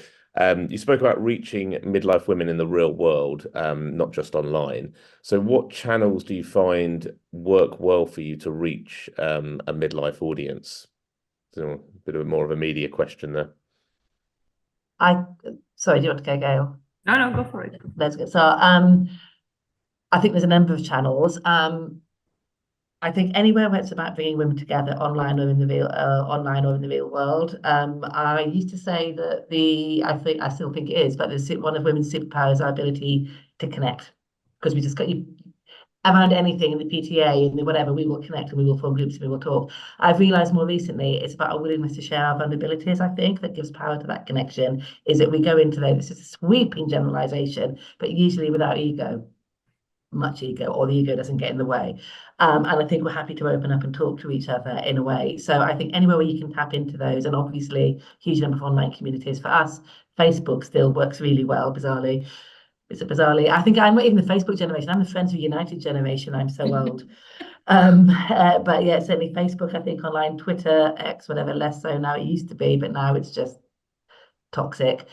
you spoke about reaching midlife women in the real world, not just online. So what channels do you find work well for you to reach a midlife audience? So a bit of more of a media question there. Sorry, do you want to go, Gail? No, go for it. Let's go. So I think there's a number of channels. I think anywhere where it's about bringing women together, online or in the real world. I used to say that I still think it is, but one of women's superpowers is our ability to connect, because we just got you around anything in the PTA and whatever, we will connect and we will form groups and we will talk. I've realized more recently it's about our willingness to share our vulnerabilities. I think that gives power to that connection, is that we go into this is a sweeping generalization, but usually without much ego, or the ego doesn't get in the way. And I think we're happy to open up and talk to each other in a way. So I think anywhere where you can tap into those, and obviously huge number of online communities. For us, Facebook still works really well, bizarrely. I think I'm not even the Facebook generation. I'm the Friends of United generation. I'm so old. But yeah, certainly Facebook, I think online, Twitter, X, whatever, less so now. It used to be, but now it's just toxic.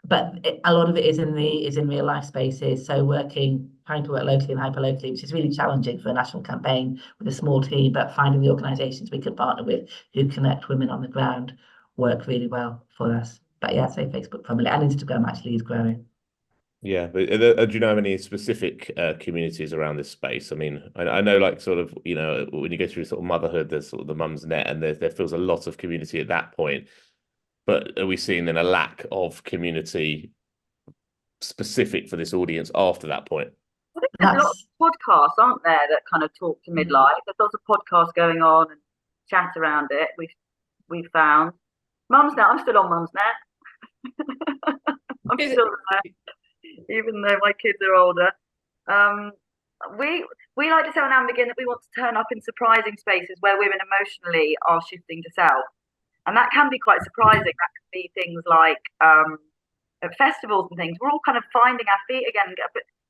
But a lot of it is in real life spaces. So trying to work locally and hyper locally, which is really challenging for a national campaign with a small team, but finding the organisations we can partner with who connect women on the ground work really well for us. But yeah, so Facebook primarily, and Instagram actually is growing. Yeah, but do you know of any specific communities around this space? I mean, I know, like, sort of, you know, when you go through sort of motherhood, there's sort of the mum's net, and there feels a lot of community at that point. But are we seeing then a lack of community specific for this audience after that point? I think there's lots of podcasts, aren't there, that kind of talk to midlife. There's lots of podcasts going on and chat around it. We've found Mum's Net. I'm still on Mum's Net. I'm still there, even though my kids are older. We like to say on Ambigin that we want to turn up in surprising spaces where women emotionally are shifting to self. And that can be quite surprising. That can be things like at festivals and things. We're all kind of finding our feet again.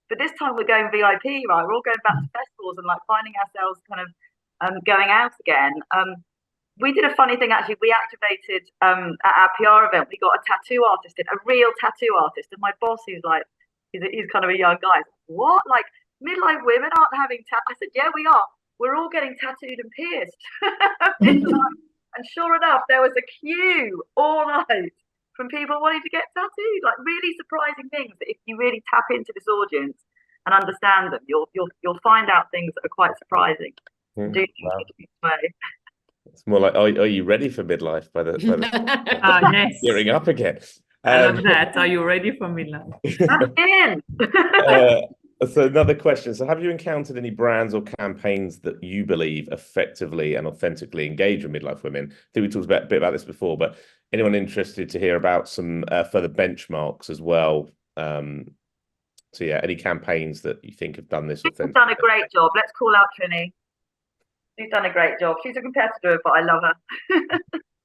But this time we're going VIP, right? We're all going back to festivals and like finding ourselves kind of going out again. We did a funny thing, actually. We activated at our PR event. We got a tattoo artist in, a real tattoo artist. And my boss, who's like, he's kind of a young guy. What? Like, midlife women aren't having I said, yeah, we are. we're all getting tattooed and pierced. And sure enough, there was a queue all night from people wanting to get tattooed, like really surprising things that if you really tap into this audience and understand them, you'll find out things that are quite surprising. Wow. It's more like, are you ready for midlife? By the yes. gearing up again. I love that. Are you ready for midlife? So another question. So have you encountered any brands or campaigns that you believe effectively and authentically engage with midlife women? I think we talked a bit about this before, but anyone interested to hear about some further benchmarks as well? So yeah, any campaigns that you think have done this authentically? She's done a great job. Let's call out Trini. She's done a great job. She's a competitor, but I love her.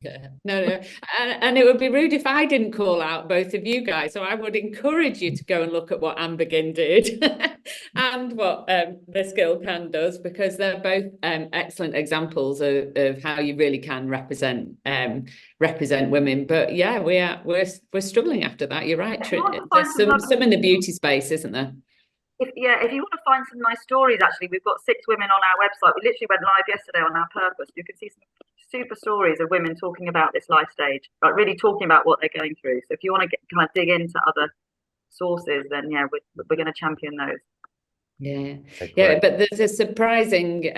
Yeah. No. And it would be rude if I didn't call out both of you guys. So I would encourage you to go and look at what Ambegin did and what This Girl Can does, because they're both excellent examples of how you really can represent women. But yeah, we're struggling after that. You're right. There's some in the beauty space, isn't there? If you want to find some nice stories, actually, we've got 6 women on our website. We literally went live yesterday on our purpose. You can see some super stories of women talking about this life stage, like really talking about what they're going through. So if you want to kind of dig into other sources, then yeah, we're going to champion those. Yeah, yeah, but there's a surprising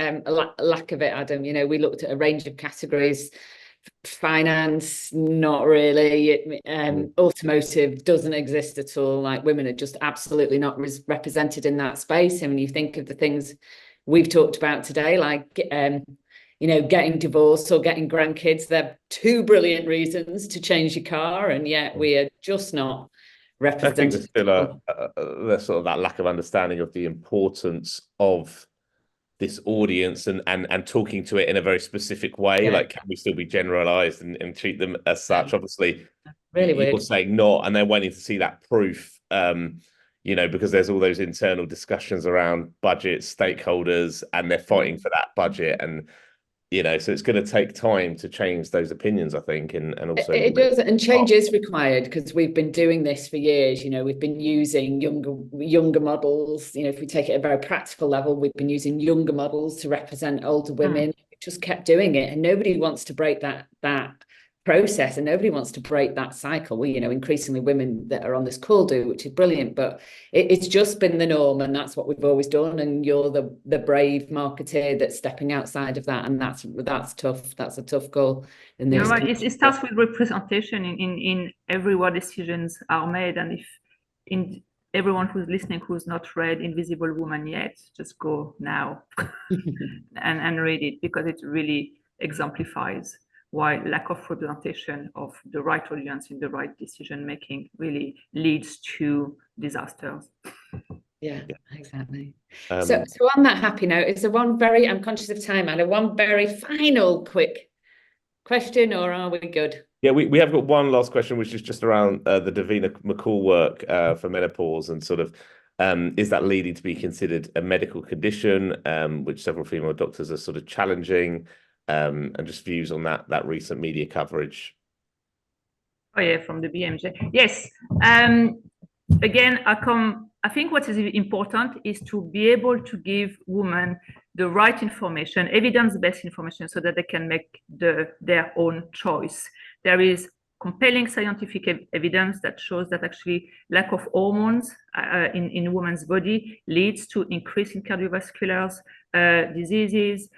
lack of it, Adam. You know, we looked at a range of categories. Finance, not really. Automotive doesn't exist at all. Like, women are just absolutely not represented in that space. And when you think of the things we've talked about today, like you know, getting divorced or getting grandkids, they're 2 brilliant reasons to change your car, and yet we are just not represented. I think there's still there's sort of that lack of understanding of the importance of this audience and talking to it in a very specific way. Like, can we still be generalized and treat them as such? Obviously, really you're weird. saying not, and they're waiting to see that proof. You know, because there's all those internal discussions around budgets, stakeholders, and they're fighting for that budget, and you know, so it's going to take time to change those opinions, I think, and also it does, and change is required, because we've been doing this for years. You know, we've been using younger models. You know, if we take it at a very practical level, we've been using younger models to represent older women. We just kept doing it, and nobody wants to break that process, and nobody wants to break that cycle. We, you know, increasingly women that are on this call do, which is brilliant, but it's just been the norm, and that's what we've always done. And you're the brave marketeer that's stepping outside of that, and that's tough. That's a tough goal. In this, right. It starts with representation in everywhere decisions are made, and if everyone who's listening who's not read Invisible Woman yet, just go now and read it, because it really exemplifies why lack of representation of the right audience in the right decision making really leads to disasters. Yeah, exactly. So on that happy note, is there one very, I'm conscious of time, Anna, one very final quick question, or are we good? Yeah, we have got one last question, which is just around the Davina McCall work for menopause, and sort of is that leading to be considered a medical condition, which several female doctors are sort of challenging, and just views on that recent media coverage. Oh yeah, from the BMJ. Yes. Again, I think what is important is to be able to give women the right information, evidence-based information, so that they can make their own choice. There is compelling scientific evidence that shows that actually lack of hormones in women's body leads to increase in cardiovascular diseases,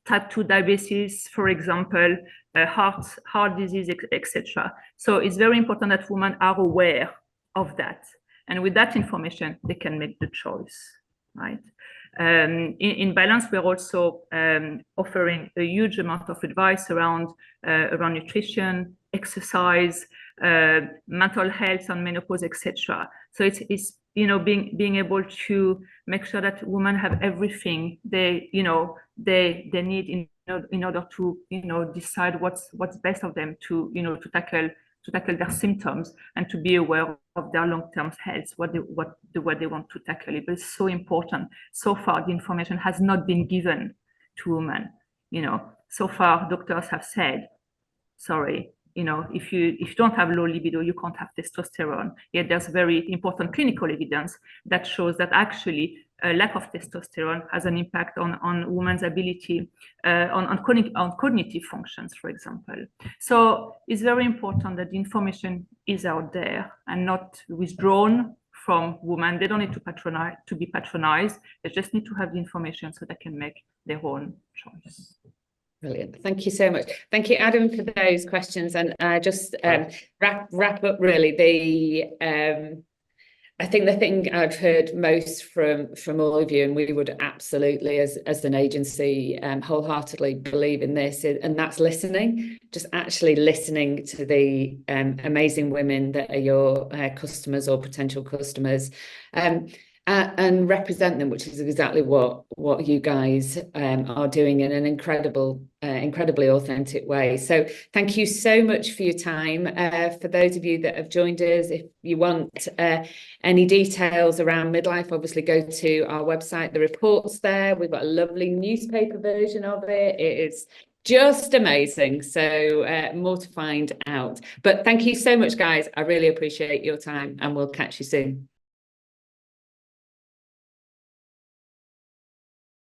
type 2 diabetes, for example, heart disease, etc. So it's very important that women are aware of that. And with that information, they can make the choice, right? In Balance, we're also offering a huge amount of advice around nutrition, exercise, mental health and menopause, etc. So it's you know, being able to make sure that women have everything they need in order to, you know, decide what's best of them to, you know, to tackle their symptoms and to be aware of their long-term health, what they want to tackle. It is so important. So far, the information has not been given to women. You know, so far doctors have said, sorry, you know, if you don't have low libido, you can't have testosterone. Yet there's very important clinical evidence that shows that actually lack of testosterone has an impact on women's ability, on cognitive functions, for example. So it's very important that the information is out there and not withdrawn from women. They don't need to be patronized. They just need to have the information so they can make their own choice. Brilliant. Thank you so much. Thank you, Adam, for those questions. And just wrap up really I think the thing I've heard most from all of you, and we would absolutely, as an agency, wholeheartedly believe in this, and that's listening, just actually listening to the amazing women that are your customers or potential customers, and represent them, which is exactly what you guys are doing in an incredibly authentic way. So thank you so much for your time. For those of you that have joined us, if you want any details around Midlife, obviously go to our website. The report's there. We've got a lovely newspaper version of it. It is just amazing. So more to find out. But thank you so much, guys. I really appreciate your time, and we'll catch you soon.